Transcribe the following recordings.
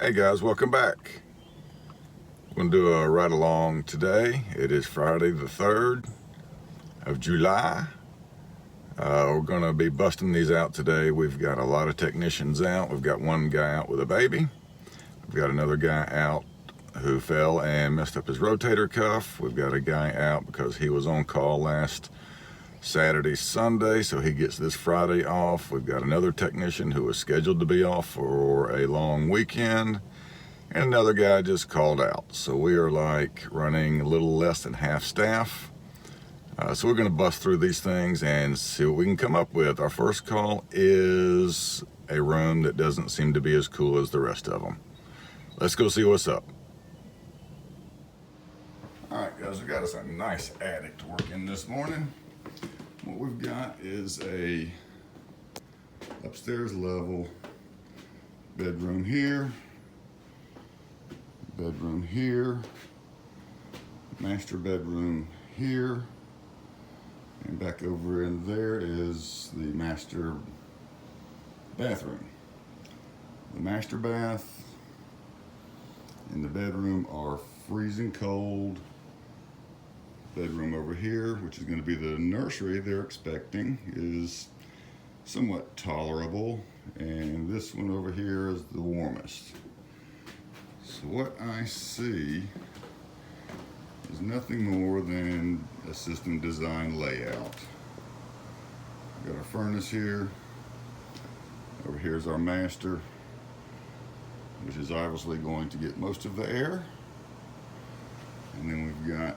Hey guys, welcome back. We're going to do a ride along today. It is Friday the 3rd of July. We're going to be busting these out today. We've got a lot of technicians out. We've got one guy out with a baby. We've got another guy out who fell and messed up his rotator cuff. We've got a guy out because he was on call last Saturday, Sunday, so he gets this Friday off. We've got another technician who was scheduled to be off for a long weekend, and another guy just called out. So we are like running a little less than half staff. So we're going to bust through these things and see what we can come up with. Our first call is a room that doesn't seem to be as cool as the rest of them. Let's go see what's up. All right, guys, we got us a nice attic to work in this morning. What we've got is a upstairs level bedroom here, master bedroom here, and back over in there is the master bathroom. The master bath and the bedroom are freezing cold. Bedroom over here, which is going to be the nursery they're expecting, is somewhat tolerable, and this one over here is the warmest. So what I see is nothing more than a system design layout. We've got our furnace here. Over here is our master, which is obviously going to get most of the air. And then we've got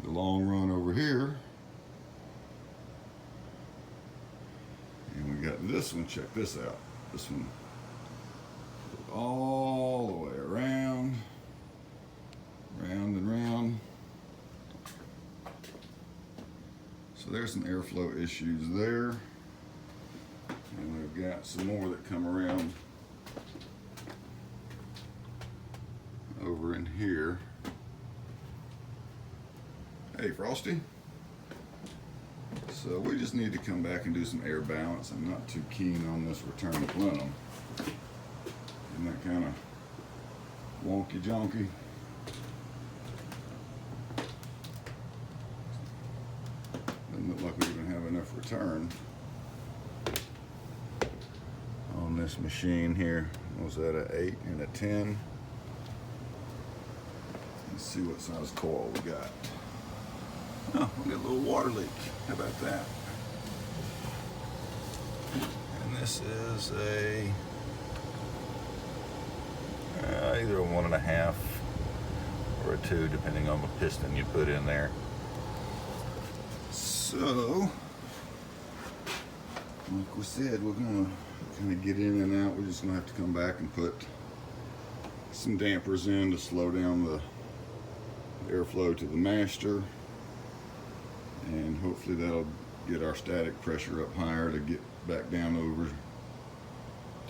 the long run over here, and we got this one. Check this out. This one goes all the way around, round and round. So there's some airflow issues there, and we've got some more that come around over in here. Hey, Frosty. So we just need to come back and do some air balance. I'm not too keen on this return plenum. Isn't that kind of wonky jonky? Doesn't look like we're going to have enough return on this machine here. Was that an 8 and a 10? Let's see what size coil we got. Oh, we got a little water leak. How about that? And this is either a 1.5 or a 2, depending on the piston you put in there. So, like we said, we're gonna kind of get in and out. We're just gonna have to come back and put some dampers in to slow down the airflow to the master. And hopefully that'll get our static pressure up higher to get back down over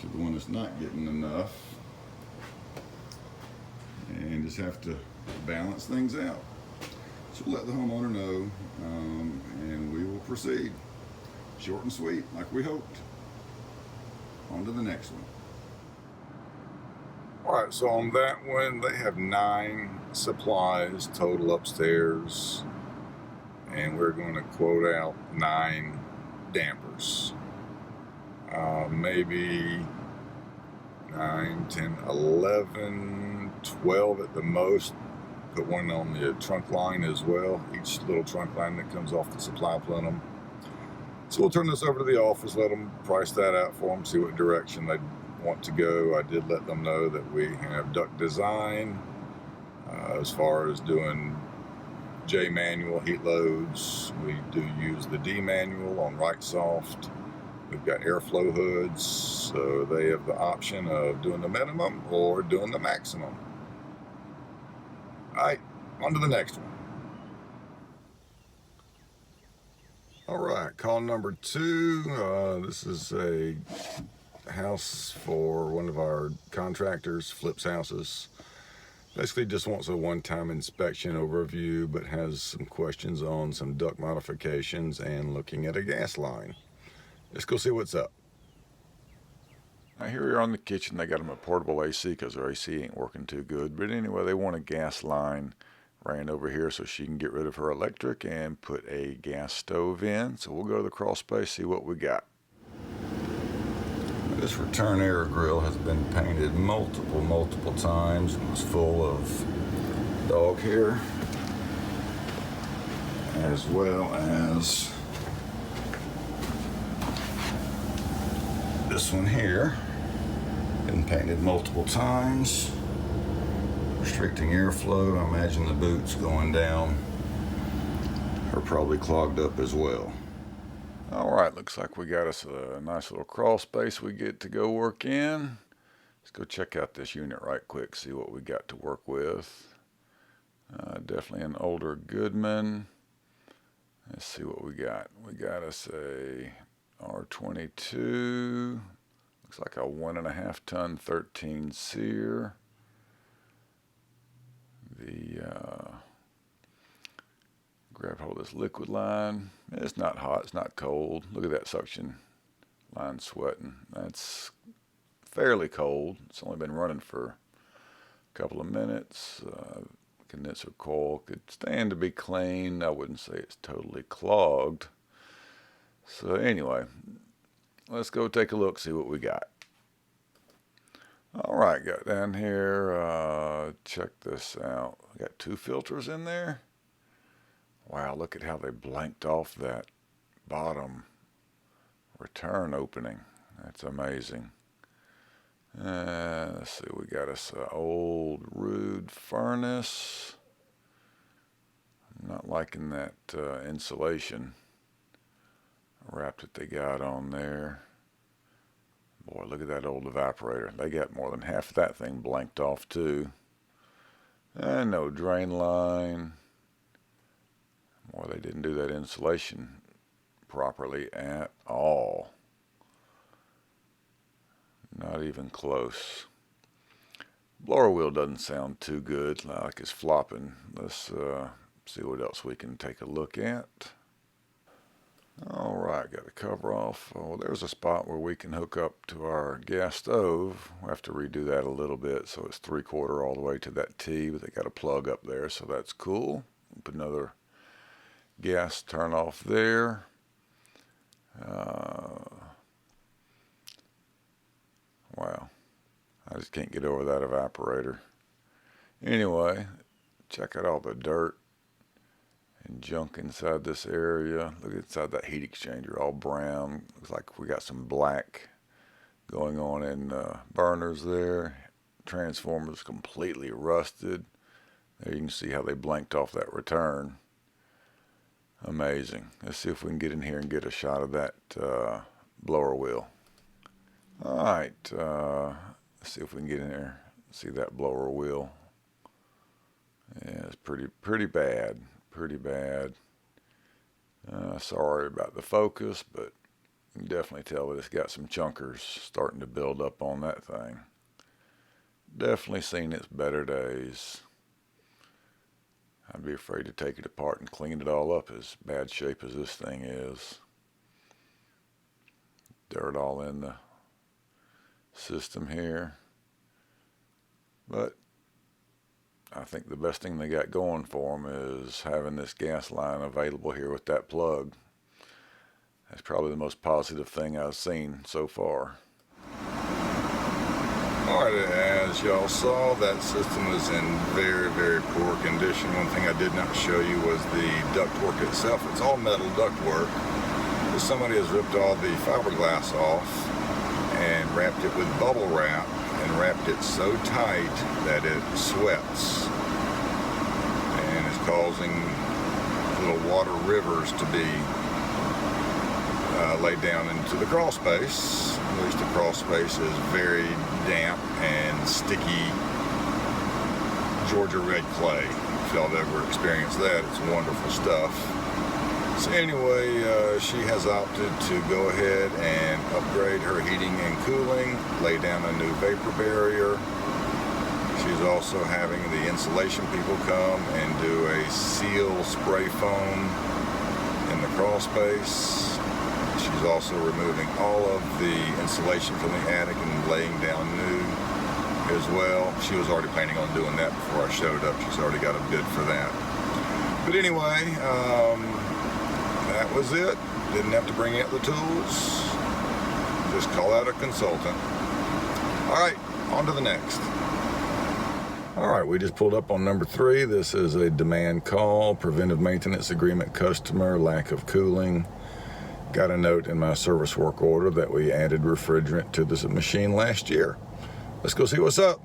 to the one that's not getting enough. And just have to balance things out. So we'll let the homeowner know, and we will proceed. Short and sweet, like we hoped. On to the next one. All right, so on that one, they have 9 supplies total upstairs. And we're going to quote out 9 dampers. Maybe 9, 10, 11, 12 at the most. Put one on the trunk line as well. Each little trunk line that comes off the supply plenum. So we'll turn this over to the office, let them price that out for them, see what direction they want to go. I did let them know that we have duct design as far as doing J manual heat loads. We do use the D manual on right soft. We've got airflow hoods, so they have the option of doing the minimum or doing the maximum. All right, on to the next one. All right, call number 2. This is a house for one of our contractors, flips houses. Basically just wants a one-time inspection overview, but has some questions on some duct modifications and looking at a gas line. Let's go see what's up. Here we are on the kitchen. They got them a portable AC because their AC ain't working too good. But anyway, they want a gas line ran over here so she can get rid of her electric and put a gas stove in. So we'll go to the crawl space, see what we got. This return air grill has been painted multiple times. It was full of dog hair, as well as this one here. Been painted multiple times, restricting airflow. I imagine the boots going down are probably clogged up as well. Alright, looks like we got us a nice little crawl space we get to go work in. Let's go check out this unit right quick, see what we got to work with. Definitely an older Goodman. Let's see what we got. We got us a R22. Looks like a 1.5 ton 13 SEER. Grab hold of this liquid line. It's not hot, it's not cold. Look at that suction line sweating. That's fairly cold. It's only been running for a couple of minutes. Condenser coil could stand to be cleaned. I wouldn't say it's totally clogged. So anyway, let's go take a look, see what we got. Alright, got down here, check this out. We got 2 filters in there. Wow, look at how they blanked off that bottom return opening. That's amazing. Let's see, we got us an old rude furnace. I'm not liking that insulation wrap that they got on there. Boy, look at that old evaporator. They got more than half of that thing blanked off too. And no drain line. Boy, they didn't do that insulation properly at all. Not even close. Blower wheel doesn't sound too good, like it's flopping. Let's see what else we can take a look at. Alright, got the cover off. Oh, there's a spot where we can hook up to our gas stove. We'll have to redo that a little bit so it's 3/4 all the way to that T, but they got a plug up there, so that's cool. Put another gas turn off there. Wow, I just can't get over that evaporator. Anyway, check out all the dirt and junk inside this area. Look inside that heat exchanger, all brown. Looks like we got some black going on in burners there. Transformer's completely rusted. There you can see how they blanked off that return. Amazing. Let's see if we can get in here and get a shot of that blower wheel. Alright, let's see if we can get in there and see that blower wheel. Yeah, it's pretty bad. Pretty bad. Sorry about the focus, but you can definitely tell that it's got some chunkers starting to build up on that thing. Definitely seen its better days. I'd be afraid to take it apart and clean it all up as bad shape as this thing is. Dirt all in the system here. But I think the best thing they got going for them is having this gas line available here with that plug. That's probably the most positive thing I've seen so far. Alright, as y'all saw, that system was in very poor condition. One thing I did not show you was the ductwork itself. It's all metal ductwork. Somebody has ripped all the fiberglass off and wrapped it with bubble wrap and wrapped it so tight that it sweats and is causing little water rivers to be laid down into the crawl space. At least the crawl space is very damp and sticky Georgia red clay. If y'all have ever experienced that, it's wonderful stuff. So anyway, she has opted to go ahead and upgrade her heating and cooling, lay down a new vapor barrier. She's also having the insulation people come and do a seal spray foam in the crawl space. She she's also removing all of the insulation from the attic and laying down new as well. She was already planning on doing that before I showed up. She's already got a bid for that. But anyway, that was it. Didn't have to bring out the tools. Just call out a consultant. All right, on to the next. All right, we just pulled up on number 3. This is a demand call, preventive maintenance agreement customer, lack of cooling. Got a note in my service work order that we added refrigerant to this machine last year. Let's go see what's up.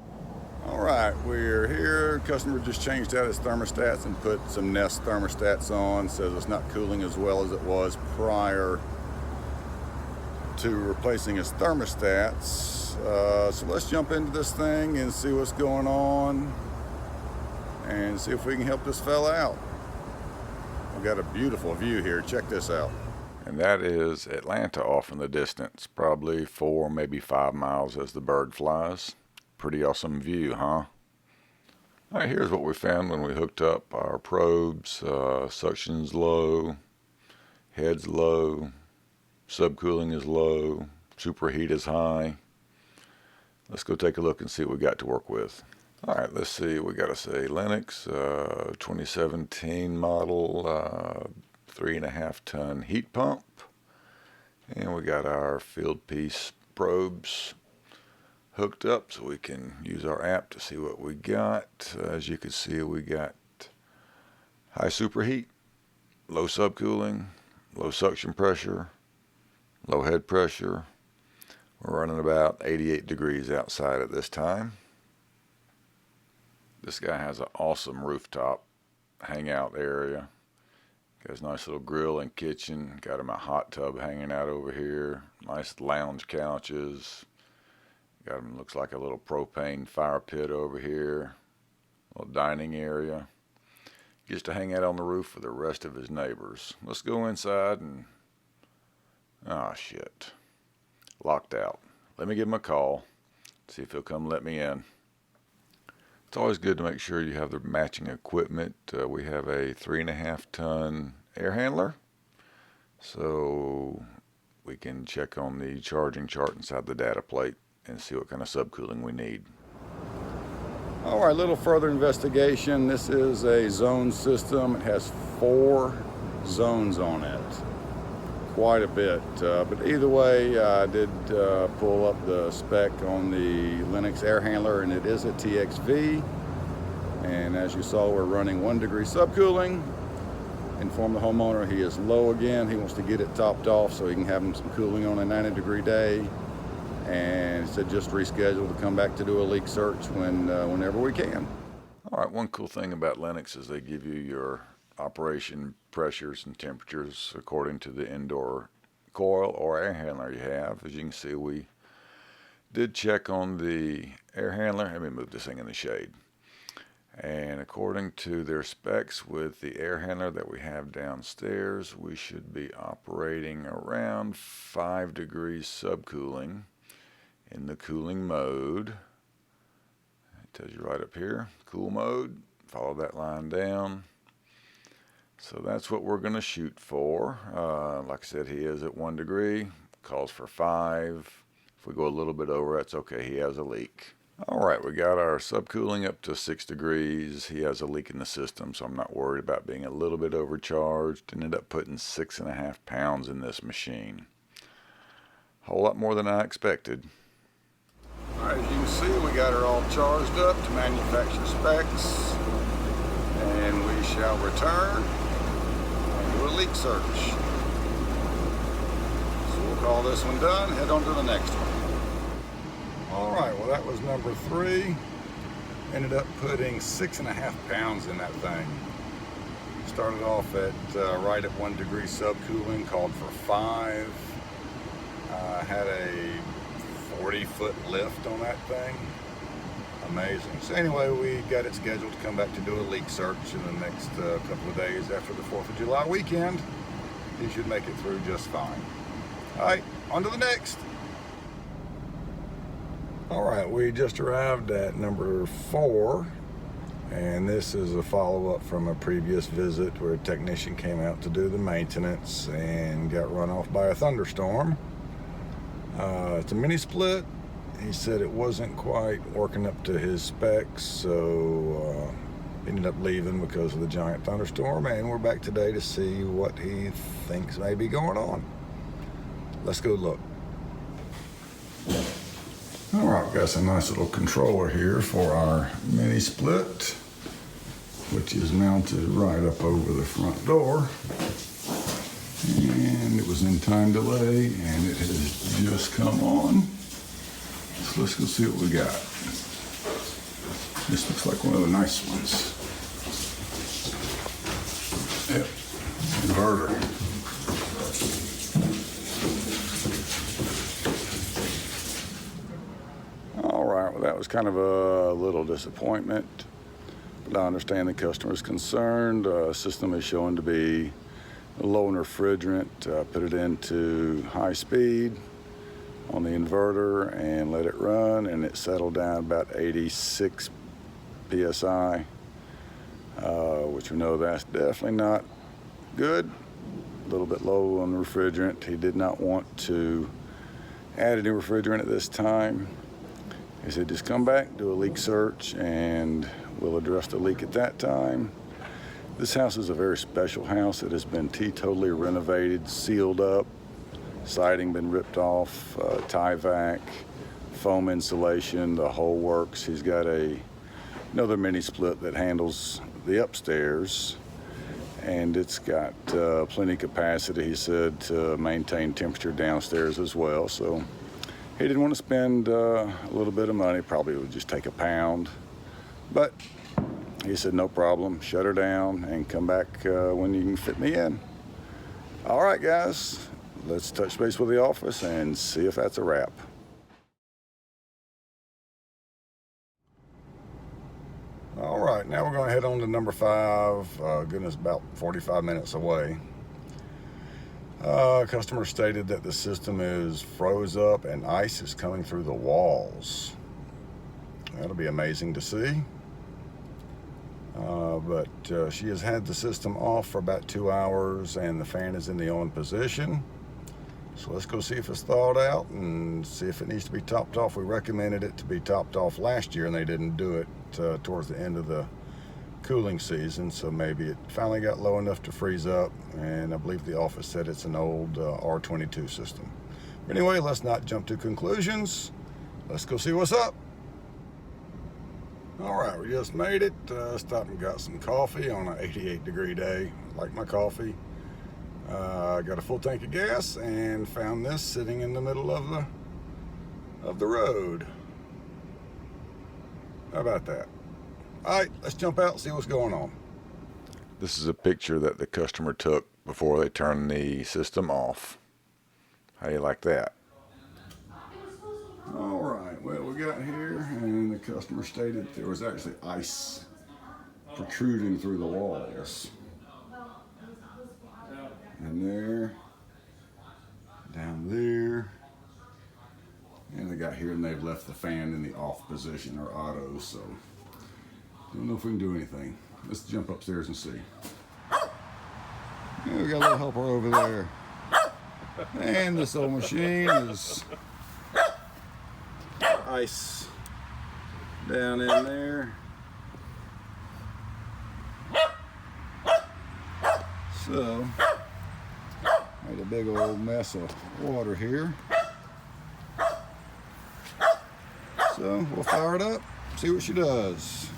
All right, we're here. Customer just changed out his thermostats and put some Nest thermostats on. Says it's not cooling as well as it was prior to replacing his thermostats. So let's jump into this thing and see what's going on and see if we can help this fella out. We've got a beautiful view here. Check this out. And that is Atlanta off in the distance, probably 4, maybe 5 miles as the bird flies. Pretty awesome view, huh? All right, here's what we found when we hooked up our probes. Suction's low, head's low, subcooling is low, superheat is high. Let's go take a look and see what we got to work with. All right, let's see. We got to say Lennox 2017 model 3.5 ton heat pump. And we got our field piece probes hooked up so we can use our app to see what we got. As you can see, we got high superheat, low subcooling, low suction pressure, low head pressure. We're running about 88 degrees outside at this time. This guy has an awesome rooftop hangout area. Got his nice little grill and kitchen. Got him a hot tub hanging out over here. Nice lounge couches. Got him, looks like a little propane fire pit over here. Little dining area. Gets to hang out on the roof with the rest of his neighbors. Let's go inside and... oh, shit. Locked out. Let me give him a call, see if he'll come let me in. It's always good to make sure you have the matching equipment. We have a 3.5 ton air handler, so we can check on the charging chart inside the data plate and see what kind of subcooling we need. All right, a little further investigation. This is a zone system. It has 4 zones on it. Quite a bit, but either way, I did pull up the spec on the Lennox air handler, and it is a TXV. And as you saw, we're running 1 degree subcooling. Inform the homeowner he is low again. He wants to get it topped off so he can have him some cooling on a 90-degree day. And he said just reschedule to come back to do a leak search whenever we can. All right, one cool thing about Lennox is they give you your operation pressures and temperatures according to the indoor coil or air handler you have. As you can see, we did check on the air handler. Let me move this thing in the shade. And according to their specs with the air handler that we have downstairs, we should be operating around 5 degrees subcooling in the cooling mode. It tells you right up here, cool mode. Follow that line down. So that's what we're going to shoot for. Like I said, he is at 1 degree, calls for 5. If we go a little bit over, that's okay. He has a leak. All right, we got our subcooling up to 6 degrees. He has a leak in the system, so I'm not worried about being a little bit overcharged. Ended up putting 6.5 pounds in this machine. A whole lot more than I expected. All right, as you can see, we got her all charged up to manufacturer specs. And we shall return and do a leak search. So we'll call this one done, head on to the next one. All right, well that was number 3. Ended up putting 6.5 pounds in that thing. Started off at right at 1 degree subcooling, called for 5. Had a 40-foot lift on that thing. Amazing. So anyway, we got it scheduled to come back to do a leak search in the next couple of days after the 4th of July weekend. He should make it through just fine. All right, on to the next. All right, we just arrived at number 4, And this is a follow-up from a previous visit where a technician came out to do the maintenance and got run off by a thunderstorm. It's a mini split. He said it wasn't quite working up to his specs, so ended up leaving because of the giant thunderstorm, and we're back today to see what he thinks may be going on. Let's go look. All right, got some nice little controller here for our mini split, which is mounted right up over the front door. And it was in time delay, and it has just come on. So let's go see what we got. This looks like one of the nice ones. Yep, inverter. All right, well, that was kind of a little disappointment, but I understand the customer is concerned. System is showing to be low in refrigerant. Put it into high speed on the inverter and let it run, and it settled down about 86 psi, which we know that's definitely not good. A little bit low on the refrigerant. He did not want to add any refrigerant at this time. He said just come back, do a leak search, and we'll address the leak at that time. This house is a very special house. It has been totally renovated, sealed up, siding been ripped off, HVAC, foam insulation, the whole works. He's got another mini split that handles the upstairs, and it's got plenty capacity, he said, to maintain temperature downstairs as well. So he didn't want to spend a little bit of money, probably would just take £1, but he said no problem, shut her down and come back when you can fit me in. All right, guys, let's touch base with the office and see if that's a wrap. All right, now we're going to head on to number 5. Goodness, about 45 minutes away. Customer stated that the system is froze up and ice is coming through the walls. That'll be amazing to see. But she has had the system off for about 2 hours and the fan is in the on position. So let's go see if it's thawed out and see if it needs to be topped off. We recommended it to be topped off last year and they didn't do it towards the end of the cooling season, so maybe it finally got low enough to freeze up, and I believe the office said it's an old R22 system. But anyway, let's not jump to conclusions. Let's go see what's up. All right, we just made it. Stopped and got some coffee on an 88-degree day. Like my coffee. Got a full tank of gas and found this sitting in the middle of the road. How about that? All right, let's jump out and see what's going on. This is a picture that the customer took before they turned the system off. How do you like that? All right, well, we got here, and the customer stated there was actually ice protruding through the walls. And there, down there, and they got here and they've left the fan in the off position or auto, so don't know if we can do anything. Let's jump upstairs and see. Yeah, we got a little helper over there. And this old machine is ice down in there. So, made a big old mess of water here. So, we'll fire it up, see what she does.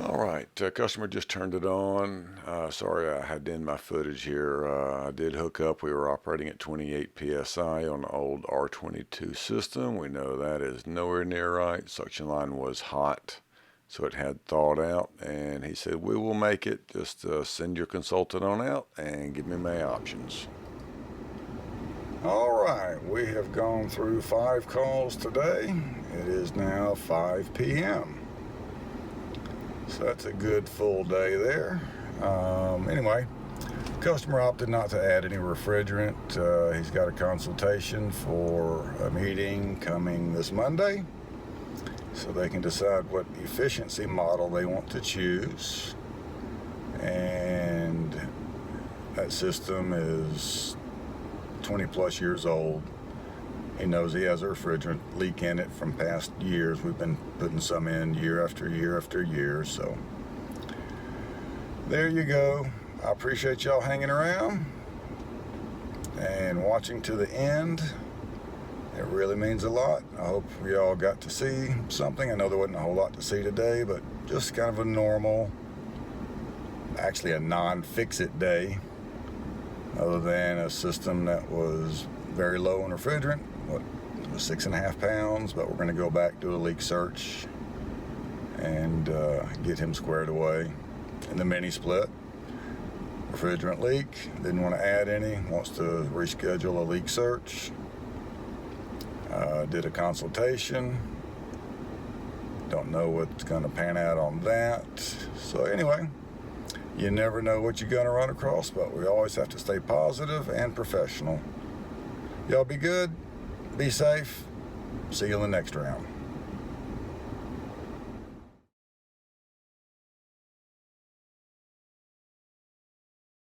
All right, customer just turned it on. Sorry I had to end my footage here. I did hook up. We were operating at 28 psi on the old R22 system. We know that is nowhere near right. Suction line was hot, so it had thawed out. And he said, we will make it. Just send your consultant on out and give me my options. All right, we have gone through 5 calls today. It is now 5 p.m. So that's a good full day there. Anyway, customer opted not to add any refrigerant. He's got a consultation for a meeting coming this Monday. so they can decide what efficiency model they want to choose. And that system is 20 plus years old. He knows he has a refrigerant leak in it from past years. We've been putting some in year after year after year. So there you go. I appreciate y'all hanging around and watching to the end. It really means a lot. I hope we all got to see something. I know there wasn't a whole lot to see today, but just kind of a normal, actually a non-fix-it day, other than a system that was very low in refrigerant. What, it was 6.5 pounds, but we're going to go back, do a leak search, and get him squared away. And the mini split, refrigerant leak, didn't want to add any, wants to reschedule a leak search. Did a consultation, don't know what's going to pan out on that. So anyway, you never know what you're going to run across, but we always have to stay positive and professional. Y'all be good, be safe, see you in the next round.